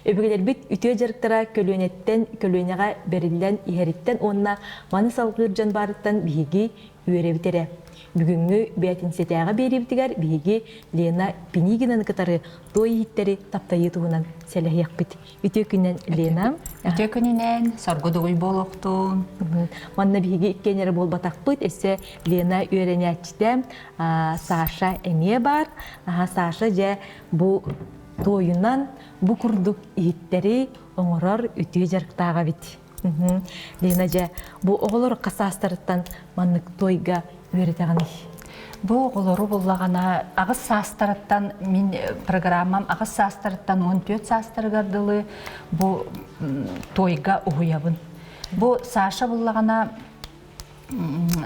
Öbürler bit ütüye jarıktara kölönetten kölönega berillen iheritten onna many salgırjan barıttan bihigi üere bitere. Бүгүнгү бәтин сетяга берибитигер биги Лена Пинигинаны катары той хиттери таптайы тугунан селехяк бит. Үтө күннен Лена Үтө күннен соргодугуй болохтун. Манна биги иккенери болбатак бит. Эсе Лена үйренячте Саша эме бар. Саша же бу тойунан бу курдук хиттери оңорор үтө жарктага бит. Лена же бу оголор касастырыттан маннык тойга Веритаганы. Бу оголору буллагана агыс састырыттан мен программам агыс састырыттан 14 састыргардылы бу тойга уябын. Бу Саша буллагана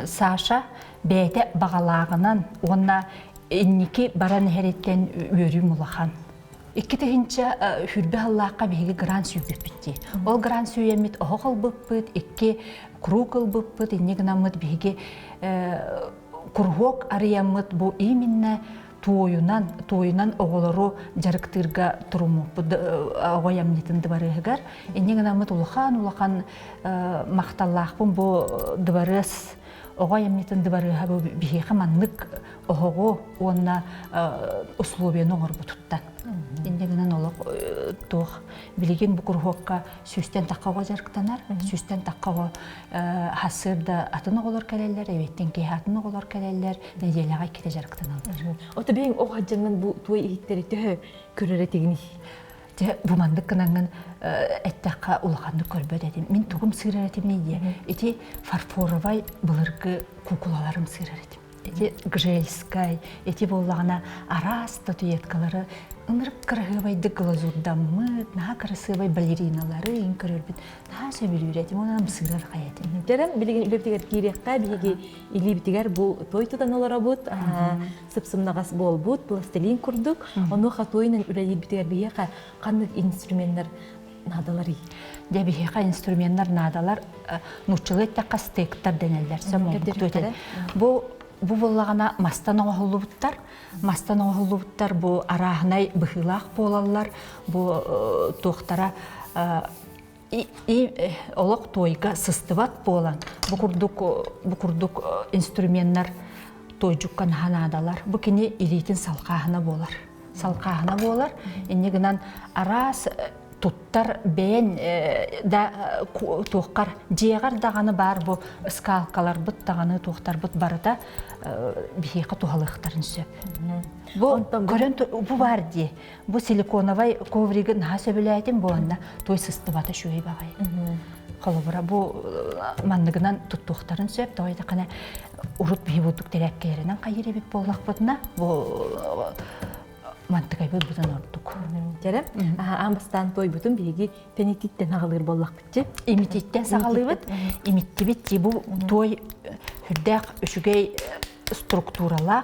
Саша бәйте багалагынан онна инники баран хереттен өрүм улахан. Икки тегинче хүрбе Аллахка биги гран сүйүп битти. Ол гран сүйемит огол быппыт, икки кругл быппыт, иннигнамыт биги кургок ариямыт бу именно тойунан оголору жарыктырга туруму огоямнитин дыбарыгар. Иннигнамыт улахан макталлахпын бу дыбарыс огоямнитин дыбарыга бу биги хаманнык ого онна условияны орбутуттан. Индегенен олық тоқ білеген бұқырғоққа сөстен таққауға жарықтанар, сөстен таққауға хасырда атын оғылар кәлелер, әветтен кей атын оғылар кәлелер, неделяға кете жарықтаналар. Ота бейін оға жаңын бұл той ехеттері түхі көрері тегіне? Бұмандық қынаңын әттаққа ұлғанды көрбі дедім. Мен тұғым сығырар етім нейде. Эти фарфоровай бұлырғы кукулаларым сығырар етім. Эти гжельскай, эти боллағына арас татуеткалары ынырып кырыгыбайды глазурдаммыт, наға красивай балериналары ең көрербіт. Наға сөбілі үйретім, онан бұсығырар қаятым. Жарам, білеген үлептігер кейрекқа, білеге илебітігер бұл той тұдан олара бұд, сыпсымнағас бол бұд, пластилин күрдік, оны қатойынан үлелебітігер бігеға қандық инструменттер надалар ей? Дәбіғеға инструменттер надалар нұрчылы әттіққа стектар денелдер. Бу боллагана мастан оғылуыттар. Мастан оғылуыттар бу арағынай бұхылақ болалар. Бу тоқтара олық тойға сыстыват болан. Бу күрдік инструменттер той жүккен ханадалар. Бу кені илейтін салқағына болар. Салқағына болар. Енегінен арас туттар бәйін да тоққар жеғар дағаны бар бұ скалкалар бұт дағаны тоқтар бұт барыда бейеқі туғалықтарын сөп. Бұ бар де. Бұ силиконовай ковригін ға сөбілі әйтін бұланда той сыстыбаты шөй бағай. Қолыбыра бұ мандығынан тұт тоқтарын сөп. Дауайды қана ұрыт бей бұдық дәрәккелерінен қайыр ебек болақ бұдына. Бұ мантықай бұл бұдан ордық. Жарам, амбастан той бұтын бейге пенетиттен ағалыр болақ бітті? Имититтен сағалыр бұд. Имитті бітті бұл той хүрдәқ үшігей структурала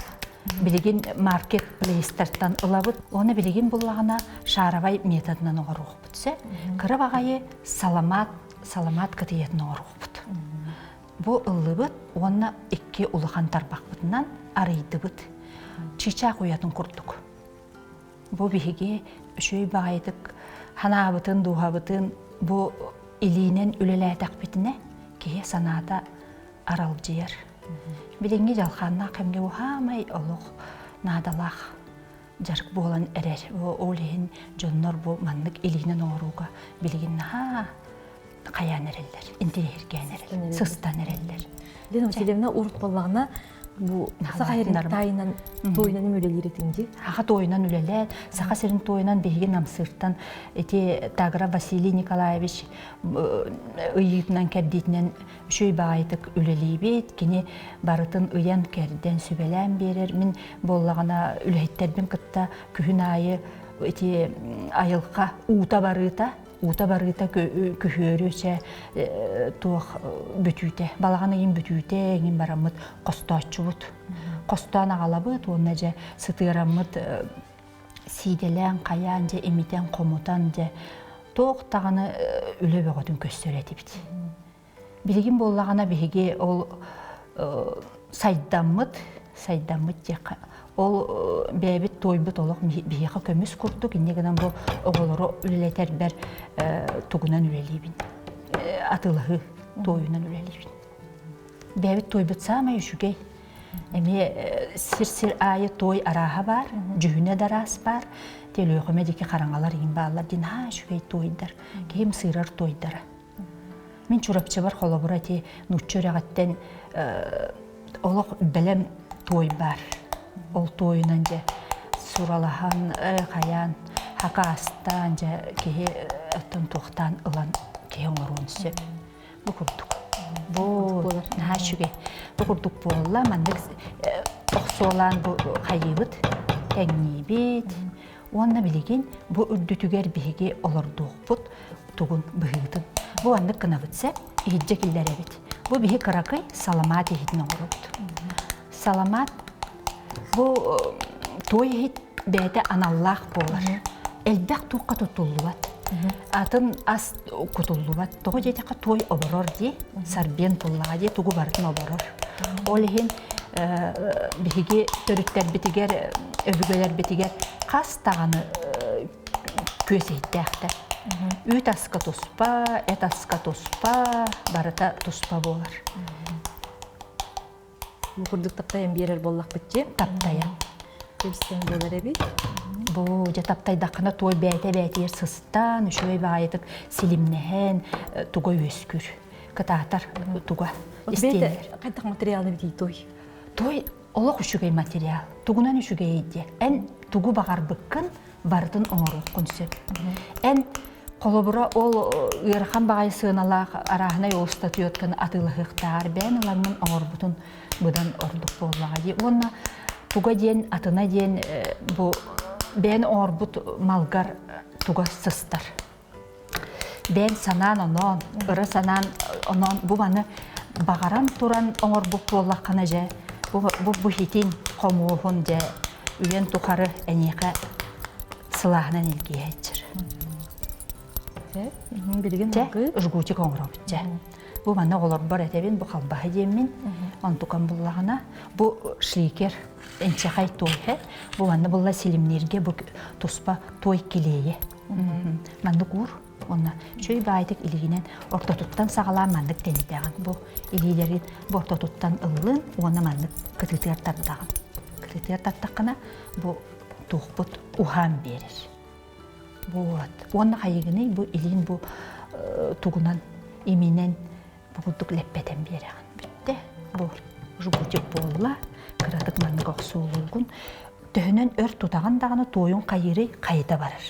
білеген маркетплейстартан ұлабыд. Оны білеген бұлағына шаравай методынан оғаруқ бұтсы. Кіріп ағайы саламат кітиетін оғаруқ бұд. Бұл ұлы бұд, оны ikki ұлыған тарбақ бұдынан арайды бұд. Чича қоятын құрдық. Бу биһиги үшөй багайдык ханабытын дуһабытын бу илинен үлеләтәк битне кие санада арал жер. Билеңге жалханна кемге ухамай олуг надалах жарык болан эрер. Бу олин жоннор бу маннык илинен оруга билген ха каян эрелдер, интеллигент эрелдер, сыстан эрелдер. Лена Васильевна урт боллагына бу сахайрын тайынан тойынан үлелер етінді? Аға тойынан үлелер, сақа серін тойынан бейген намсырттан Тагра Василий Николаевич ұйытынан кәрдетінен үшөй бағайдық үлелей бет, кені барытын ұян кәрден сүбелән берер. Мен боллағына үләйттербен қытта күхін айы айылға Ута барыта күхөрөсө туох бүтүүтэ. Балаганы ин бүтүүтэ, ин барамыт костаачубут. Костаан агалабыт, онна же сытырамыт сиделен, каян же эмитен, комутан же тоқ тағаны үлі бөгөтүн көстөрөтү бит. Билигин боллагана биге ол сайдаммыт же ол бәбит тойбут олық бияқа көміс күрдік, иннегінен бұл оғылары үлелетер бәр тугунан үлелейбін. Атылығы тойынан үлелейбін. Бәбит тойбут самай үшігей. Әме сир-сир айы той араға бар, жүхіне дарас бар. Тел өйқіме деке қараңалар ең бағалар ден, үшігей тойдар, кейім сырар тойдары. Мен чурапчы бар қолы бұра те нұтчы өрәғаттен олық бәлем той бар. Ол тойынан же суралахан, қаян, хақа астан, же кейі әттін тоқтан ұлан кейі оңыруын сөп. Бұл күрдік. Бұл үшігей. Бұл күрдік болла, мандық оқсуалан бұл қайыбыт, тәңні бет. Онна білеген бұл үрдітігер бігі олырдуқ бұд, тұғын бұғыдың. Бұл андық қына бұтса, егеджі келдер әбет. Бұл бігі қарақай саламат егетін оңырыпты. Саламат бұл той егет бәді аналлақ болар. Әлбәқ тұққа тұтылуат. Атын ас күтілуат. Тұғы жетіққа той обырыр де, сарбен тұллаға де тұғы бардың обырыр. Ол еген бігі төріттер бітігер, өбігелер бітігер қас тағаны көз еттіқтір. Үт асқа тұспа, әт асқа тұспа, барыта тұспа болар. Мұқырдық таптайын берер боллақ бітте? Таптайын. Көбістен болар әбей? Бұл жатаптайдақына той бәйте-бәйтер сыстан, үшөй бағайдық селімнәхен тұға өскүр. Кытатар тұға істелер. Қайдақ материалны бітей той? Той олық үшігей материал. Тұғынан үшігей еді. Ән тұғы бағар бұққын бардың оңырық күнсіп. Ән қолыбыра ол ұйырхан бағай сығыналақ арағына олыстаты өткін атылығықтар бән ұлаңның оңыр бұтын бұдан ордық болуға де. Онына тұға ден, атына ден бән оңыр бұт малғар тұға сыстар. Бән санан онон, ұры санан онон бұл баны бағаран тұран оңыр бұт болуға қана жә. Бұл хетин қомуғын жә үйен тұқары әнеқа сылағынан елге әйтшір. Үргүтік оңырау бітті. Бұл мана олар бар әтебен, бұл қалбағы деммен, антуқан бұллағына. Бұл шликер әнчеқай той. Бұл мана бұлла селімнерге бұл тұспа той келейі. Мандық ұр, оны шөй бәйтік илігінен ортотуттан сағалан мандық тәнетеғін. Бұл илейлерін бұл ортотуттан ұлын, оны мандық күтітер таттағын. Күтітер таттақына бұл тұқпыт ұған берір. Оны қайығыны бұл илін бұл тұғынан еменен бұғылдық ләппәден беріған. Бітті. Бұл жүгітік болла, қыратық маңның қоқсы олғын. Төхінен өр тұтағандағыны тойын қайыры қайда барыр.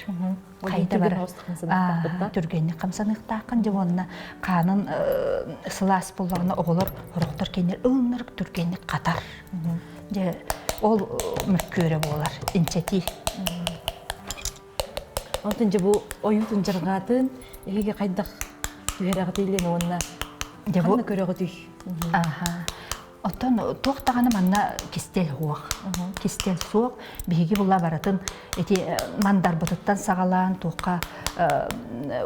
Қайда барыр. Түргенні қамсанықтақын деп онына қанын сылас болағына оғылыр, ұрықтар кенер ұлынырық түргенні қатар. Ол мүккөрі болар, инчети. Алтынчы бұл ойын тұнжырғатын, еге қайдақ түйеріғі дейлен онына қанны көріғі түй. Оттан тоқтағаны манна кестел хуақ. Кестел суық, бейге бұла баратын, мандар бұтыттан сағалан, тоққа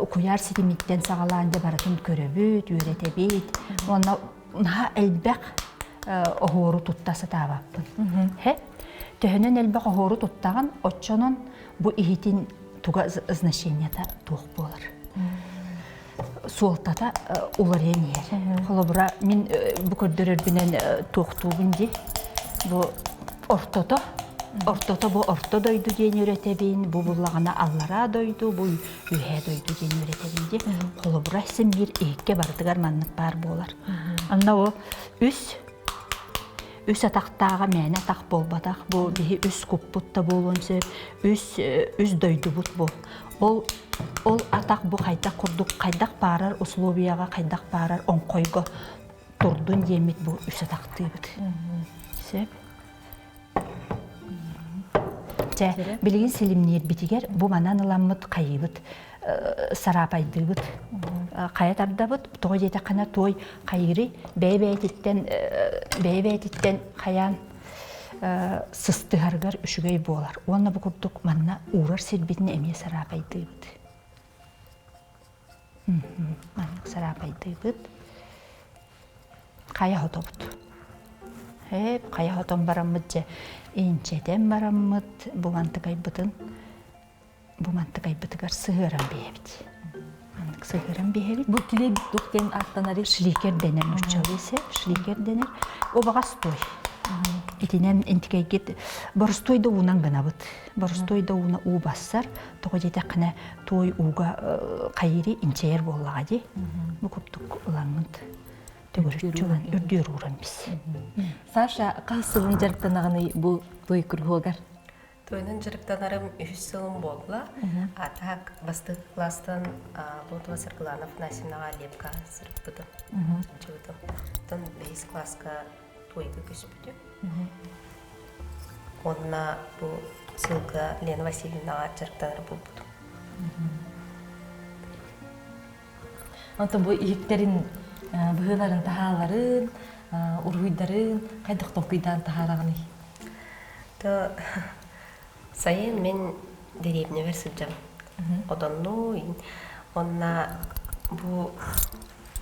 ұқуяр сетеметтен сағалан де баратын көребет, үйретебет. Онна әлбәқ оғыру тұттасы табаппын. Төхінен әлбәқ оғыру тұттағын, отчонын бұл ихетін туга значенията тух болар. Суолтата улар енер. Холобра мен бу көрдөрөрбүнен туктугун ди. Бу ортото бу орто дойду ден өретебин, бу буллагана аллара дойду, бу үйе дойду ден өретебин ди. Холобра сен бир экке бардыгар маннык бар болар. Анна о үс атақтаға мәне атақ болбадақ бұл, бейі үс күппұтта болуынсы, үс дойды бұт бұл. Ол атақ бұл қайдақ құрдық, қайдақ барар, условияға қайдақ барар, он қойғы тұрдың демет бұл үс атақты бұд. Сеп? Білген селімнер бітігер, бұл манан ыламыд қайыбыд, сарапайды бұд. Қаятарда бұд, тоғы жете қана той қайыры, бәйбәйтеттен қаян сыстығарғар үшігей болар. Оны бұл күрдік манна урар сербетін әме сарапайды бұд. Манна сарапайды бұд. Қая хоты бұд. Hep kayahoton baramıt je inçeden baramıt bu mantık ayıbıtıgar sığıran beyebit. Anlık sığıran beyebit. Bu tile dokten arttanarı Şliker denir nurçalı ise, şliker denir. O bağa stoy. Etinen intikay git. Barstoy da unan gınabıt. Barstoy da una u bassar. Toğa jete qına toy uga kayri inçeyer bollağa di. Bu kuptuk ulanmıt. Tөгөрүчүгөн үрдүр уран biz. Саша касылын жарыктанаганы бу той кургугар. Тойнун жырыктанарым 3 сылым болла. А так бастык класстан Лотова Сергеланов Насимнага лепка сырыктыдым. Жыбыдым. Тон 5 класска тойды көсүптү. Онна бу ссылка Лена Васильевнага жырыктанар болбуду. Антон бу ийиптерин быһыларын тахаларын, ургуйдарын кайдык токуйдан тахалаганы. То сайын мен деревне версилжам. Одонну онна бу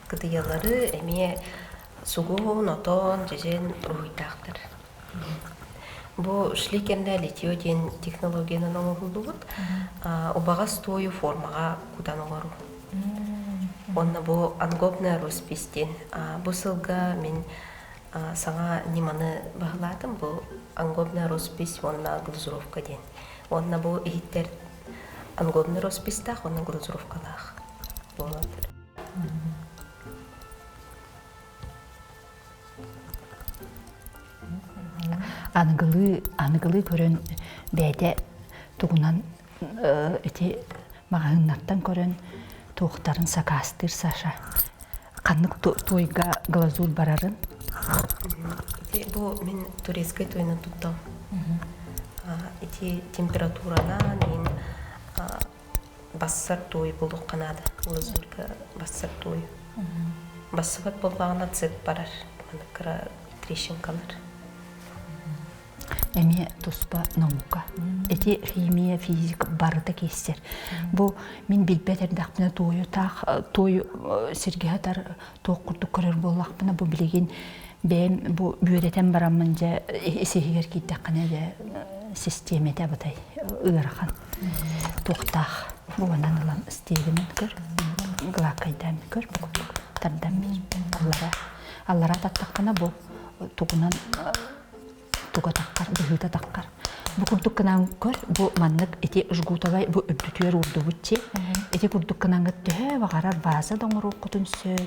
кытыялары эме сугун отон жежен ургуйдактыр. Бу шликенде литио ден технологиянын оңолдубут. Убага стою формага кудан оңору. Онна бу ангобная роспистен. Бу сылга мен саңа ниманы багыладым. Бу ангобная роспись, онна глазуровка ден. Онна бу иттер ангобная роспистах, онна глазуровкалах. Анıгылы көрөн бәйде тугунан эти магыннаттан көрөн тоқтарын сакастыр Саша. Каннык тойга глазур барарын. Бу мен турецкий тойнун туттам. Эти температуранан мен бассар той болук канады. Глазурга бассар той. Бассыбат болбагана цвет барар. Аныкра трещинкалар. Эми туспа наука. Эти химия, физика барыта кестер. Бу мен билбетердакпына тою так той сергеатар тоокурду көрөр боллакпына бу билеген бем бу бүйрөтен барамын же эсегер киттаккана же системете батай ырахан. Токтах бу анан алам стегимен көр. Глакайдан көр. Тардан аллара таттаккана бу тугунан туга таккар, быһыта таккар. Бу курдук кынан көр, бу маннык эти жгутабай бу өбдүтөр урдубутчи. Эти курдук кынан гытты багарар база доңору кутунсө,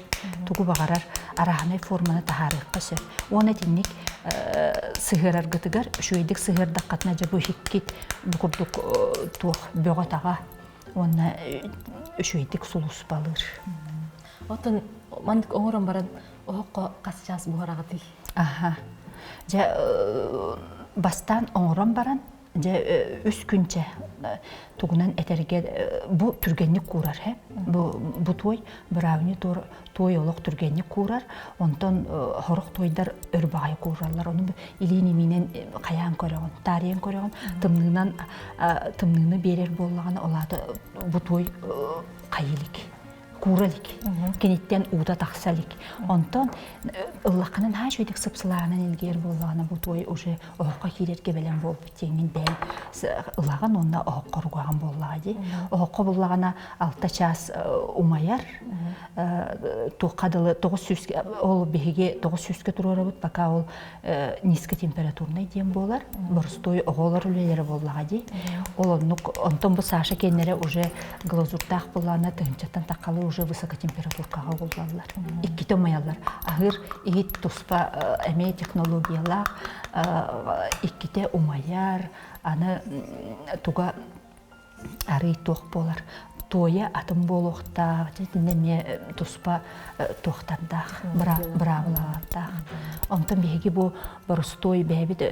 тугу багарар араханай форманы тахарыкка сө. Оны тинник сыгырар гытыгар, шөйдик сыгырда катна жабу хиккит бу курдук тух бөгатага. Оны шөйдик сулус балыр. Отон мандык оңорон баран оокко касчас буарагаты. Аха. Бастан оңрон баран, үс күнче тугунан этерге бу түргенник курар. Бу той, бирауни той олық түргенник курар, онтон хорық тойдар өрбағай курарлар. Оны илини менен қаян көрігін, тариян көрігін, тымныны берер болағаны олады бу той қайылик. Куралик, кенеттен уда тақсалик. Онтон ыллақынан ха жөйдік сыпсылағынан елгер болғаны бұл той уже оғыққа керерге бәлем болып біттеңін бәл ылаған онна оғыққа руғаған болғаға де. Оғыққа болғана 6 час умайар, тоқадылы 900, ол беге 900-ке тұруары бұд, бақа ол низкі температурный дем болар, бұрыс той оғылар үлелері болғаға де. Онтон бұл Саша кеннері уже глазуртақ болғана тұғынчаттан таққалы уже высокотемпературкаға болғалар. Икките маялар. Ахыр игит туспа әме технологиялар, икките умаяр, аны туга ары тоқ болар. Тоя атым болуқта, неме туспа тоқтардақ, бравлағардақ. Онтан беге бұл бұрыстой бәбіт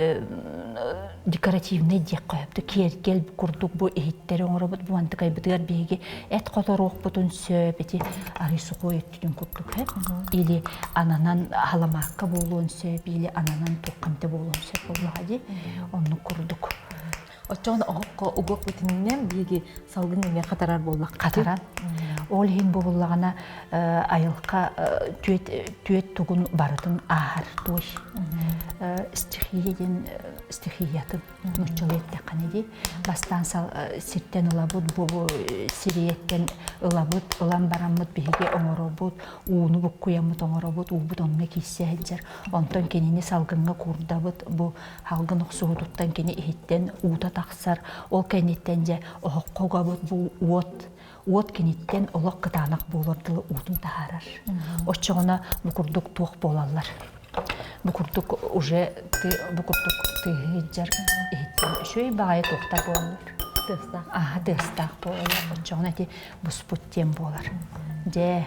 декоративный дек қойыпты. Кергел күрдік бұл ехеттері оңыры бұд, бұл антықай бұдығар беге әт қотаруқ бұтын сөп, әте арысы қойыптын күрдік. Или ананан халамаққа болуын сөп, или ананан тоққамды болуын сөп болуғады. Оны күрдік. Очоғын оғыққа ұғық бітінінен беге салғын еме қатарар боллақ. Қатаран. Ол хин боллагана айылка түет тугун барытын ахар той. Стихиятын нучулетте канеди. Бастан сал ситтен ылабыт, бу сириеттен ылабыт, ылан бараммыт биһиге оңоробут, ууну буккуяммыт оңоробут, уубут онна киссеһэджер. Онтон кенини салгынга курдабыт, бу халгын оксугутуттан кени ихиттен уута таксар, ол кенеттен же охоккогабыт бу уот кенеттен олок кытаанак болордылы уутун тахарар. Оччоғына букурдук туох болалар. Букурдук уже букурдук тыһыджар ихиттен шөй багай туохта болалар. Тыстак болалар. Оччоғына ти буспуттен болар. Же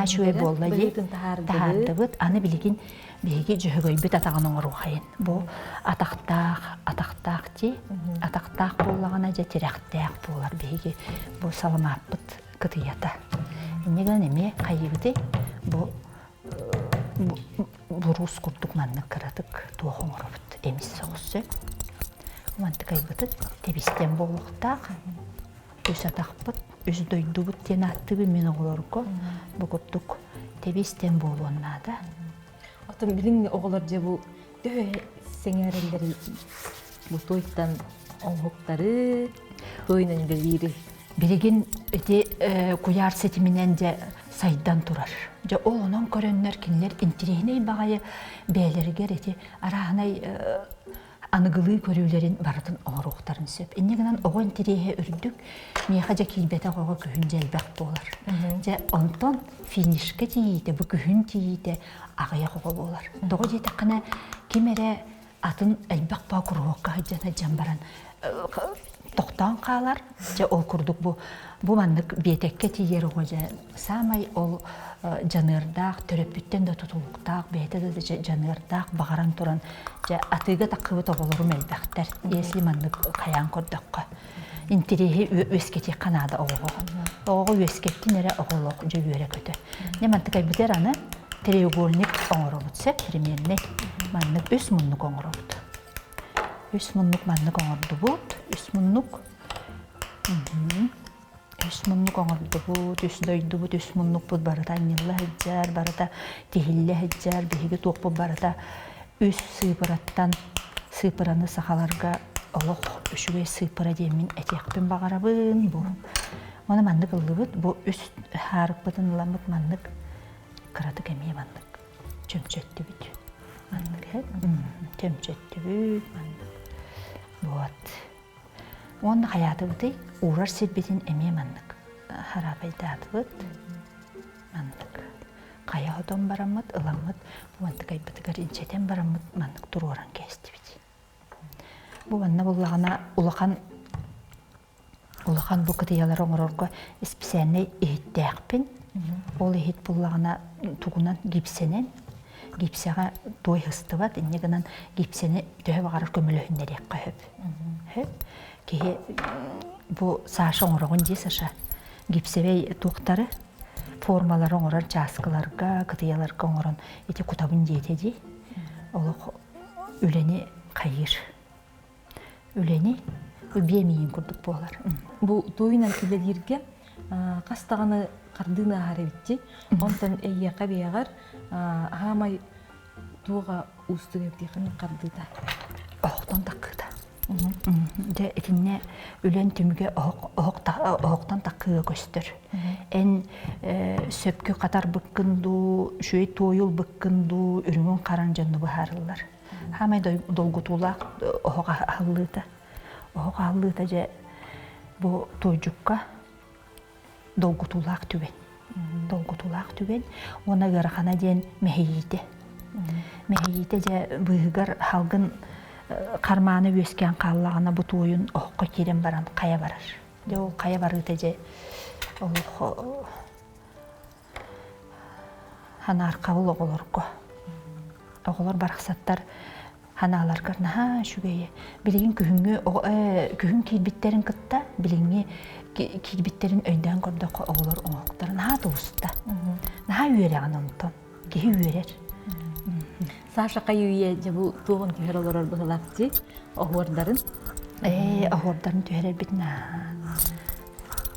шөй болла же тахардыбыт, аны билигин биһиги жөһөгөйбүт атаган оңорухайын. Бу атактаак ти, атактаак боллагана же терактаак болар биһиги. Бу саламаппыт кытыята. Иннеген эме кайыбыты бу рус курдук маннык кыратык туох оңоробут эмис соғысы. Манты кайбыты тебистен болуктаак, үс атакпыт, үс дойдубут тен аттыбы мен оголорго бу курдук тебистен болуоннада. Отын билин оголор же бу сеңерелдери бу тойтан оңуктары тойнан бири. Билигин куяр сетиминен же сайдан турар. Же ол онон көрөннөр кинилер интерегиней багайы бээлергер эти араханай аныгылы көрүүлерин барытын оңоруктарын сөп. Иннегенен ого интереге үрдүк меха же кийбете ого күһүн желбек болар. Же онтон финишке тиийде, бу күһүн тиийде агыя ого болар. Дого жете кана кимере атын элбек ба курокка жана жамбаран тоқтан қалар, же ол курдук бу маннык бетекке тиер же самай ол жанырдақ, төрөппүттен да тутулуктақ, бете да жанырдақ бағаран туран, же атыга таққыбыт оголорум элбектер, если маннык каян кордаққа. Интереги өскети қанада оғо. Оғо өскеттин эре оголок же үйере көтө. Не мантыкай бітер аны треугольник оңоробутсе, примерне маннык өс муннук оңоробут. Үс муннук маннык оңорду бут, үс муннук оңорду бут, үс дойду бут, үс муннук бут барыта аннилла хеджар, барыта тихилле хеджар, биһиги туох бут барыта үс сыйпыраттан сыйпыраны сахаларга олох үшүгей сыйпыра демин этекпин багарабын бу. Оны маннык ыллыбыт, бу үс харыкпытын ыламыт маннык кыратык эмие маннык чөмчөттүбүт. Чөмчөттүбүт маннык. Вот. Он хаятı быты урар сербетин эме маннык. Харапайдатыбыт маннык. Каяотон барамыт, ыламыт, буантык айбытыгар инчетен барамыт маннык туроран кестибит. Бу манна буллагана улахан бу кытыялар оңорорго специальный ихиттээкпин. Ол ихит буллагана тугунан гипсенен гипсага той хыстыбат, иннегенен гипсени төһө багарар көмөлөһүннерек кайып. Кихи бу Саша оңорогун же Саша гипсебей туктары формалар оңорор часкаларга, кытыяларга оңорон эти кутабын жетеди. Олох үлени кайыр. Үлени бемиин курдук болар. Бу тойнан килелерге кастаганы кардына харебитти. Онтан эйяка беягар хамай туга устуга тихин кардыта. Охтан такыта. Де этинне үлен түмүгө охтан такыга көстөр. Эн сөпкө катар быккынду, шөй тойул быккынду, үрүмөн каран жанны бахарылар. Хамай долгутулак охга аллыта. Охга аллыта же бу тойжукка долгутулак түбен. Долгутулак түбен. Она гарахана ден мехейите. Мехейите же быгар халгын карманы өскен қаллағына бұт ойын оққа керен баран қая барар. Ол қая барыты же хана арқабыл оғылырғы. Оғылыр барақсаттар ханаларғыр наға шүгейі. Білеген күхін кейбіттерін қытта, білеген кейбіттерін өйден көрді оғылыр оңылықтар. Наға туысты. Наға үйереген ұнтын. Кейі үйерер. Саша кайуе же бу тугун түйөрөлөр быгылакчы огордарын. Огордарын түйөрөр битна.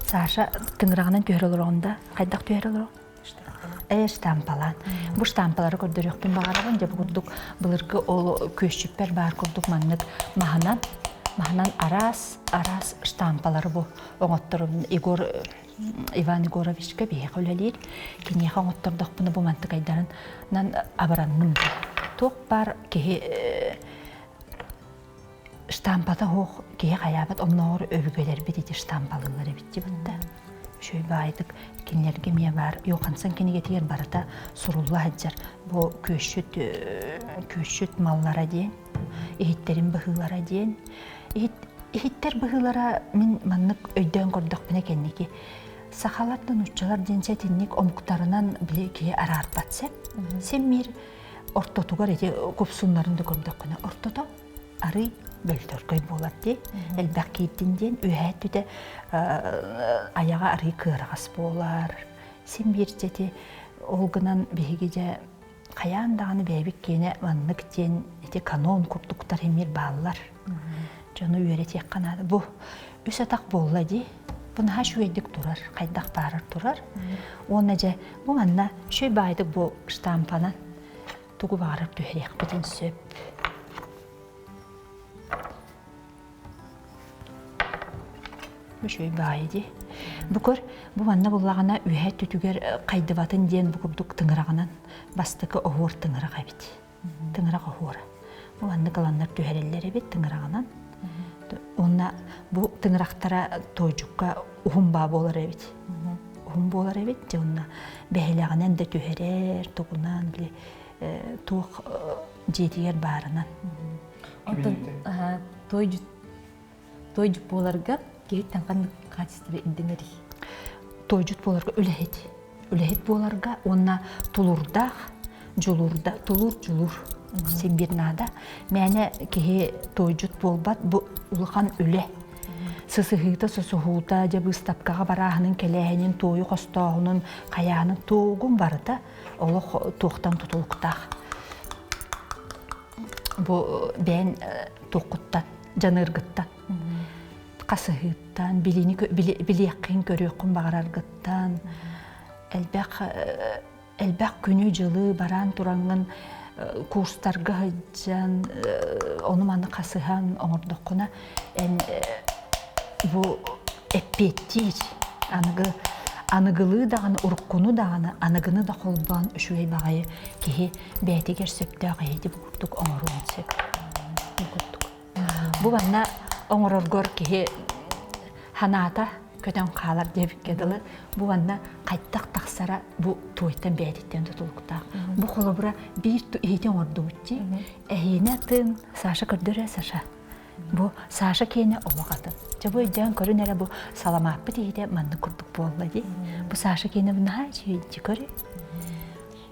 Саша тыңрағынан түйерілер онда. Қайдақ түйерілер он? Штампалан. Бу штампалары көрдөрөкпүн багараган деп курдук. Былыргы ол көшчүппер бар курдук маннык маханан арас штампалары бу. Оңоттор Иван Егоровичке бие көлелер. Кине оңоттордук буну бу мантык айдарын нан абаранның. Ток бар ки штампата хох ки хаябат омноор өвгөлөр бит штампалылары битти бутта. Шөй байдык кинлерге мия бар. Йоқансан кенеге тегер барата сурулла хаджар. Бу көшшүт маллара дейін, ихиттерин быхылара дейін. Ихиттер быхылара мен маннык өйдөн көрдік біне кеннеки. Сақалардан ұччалар денсе теннек омуктарынан біле кие арар батсеп. Сен мир ортотугар ете көпсунларында көрдік біне. Ортото ары бөлтөргөй болар де. Элбәк кейттінден үйәт үте аяға ары кырағас болар. Сен бердеті олғынан бейгеде қаяндағаны бәйбік кені маннық ден канон күрдіктар емер балылар. Жоны үйері тек қанады. Бұл үс атақ болла де. Бұны хаш үйедік тұрар, қайдақ барыр тұрар. Оны же бұл манна шөй байдық бұл штампанан тұғы барып түйерек бітін сөп. Шөй байды. Бұқыр, бұл манна бұлағана үйәт түтігер қайдыватын ден бұқырдық тыңырағынан бастықы оғыр тыңыраға бет. Тыңырақ оғыры. Бұл манна қаланлар түйерелері бет тыңырағынан. Онна бұл тыңырақтара тойжыққа ұғымба болар әбет. Ұғым болар әбет, де онна бәйлағынан да түйерер, тұғынан, туық жетігер барынан. Тойжық боларға кереттен қандық қатыстыры инденері? Тойжық боларға үләхет. Үләхет боларға онна тұлырдақ, тұлыр. Сен бір нада. Мәне кеге тойжут болбат, бұл ұлған үлі. Сысығыта, сысығута, жабы стапкаға барағының кәләйінің тойы қостағының қаяның тоғын барыда, олық тоқтан тұтылықтақ. Бұл бән тоқыттан, жанырғыттан, қасығыттан, білеқін көріқін бағарарғыттан, әлбәқ күні жылы баран тұраңын курстарға жан, оны маны қасыған оңырдықына бұл әппеттер, анығылы дағаны, ұрыққыны дағаны, анығыны да қолбан үшуей бағайы кеге бәйтегер сөпті ағайы деп ұқтық оңыруын сөп. Бұл банна оңырырғыр кеге ханата көтен қалар деп кеділі. Бұл банна қайттақ тақсара бұл тойттан бәйдеттен тұтылықтақ. Бұл қолы бұра бір ейтен орды өтті. Әйіне тын Саша көрдірі Саша. Бұл Саша кейіне олағатын. Бұл өйден көрін әрі бұл саламаппы дейді манны күрдік болы де. Бұл Саша кейіне бұна жүйді көрі.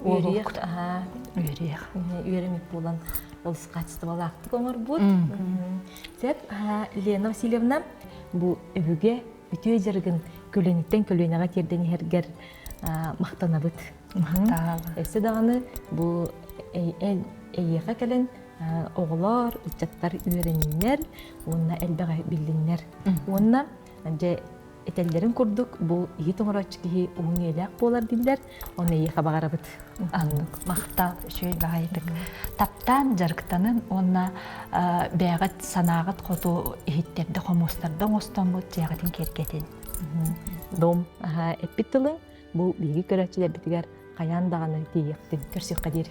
Үйрек. Үйремек болан олыс қатысты балақтық оңыр бұд. Сәп, Лена Васильевна бұл өбіге өте жерген көлінеттен көлінеға терден ергер мақтана бұд. Әсі дағаны бұл әйеға кәлін оғылар, ұтчаттар үйренінер, онына әлбәға білдіңер. Онына этеллерин курдук, бұл ие тоңырачки оң елек болар дилер, оны эйеға бағара бұд. Мақтал шөй бағайдық. Таптан жарықтанын, онына бәғат санағыт қоту ехеттерді қомостардан остан бұд жағатын кергетін. Дом әппеттілі, бұл бейгі көрәтшілер бітігер қаян дағаны дейектін. Көрсек қадері.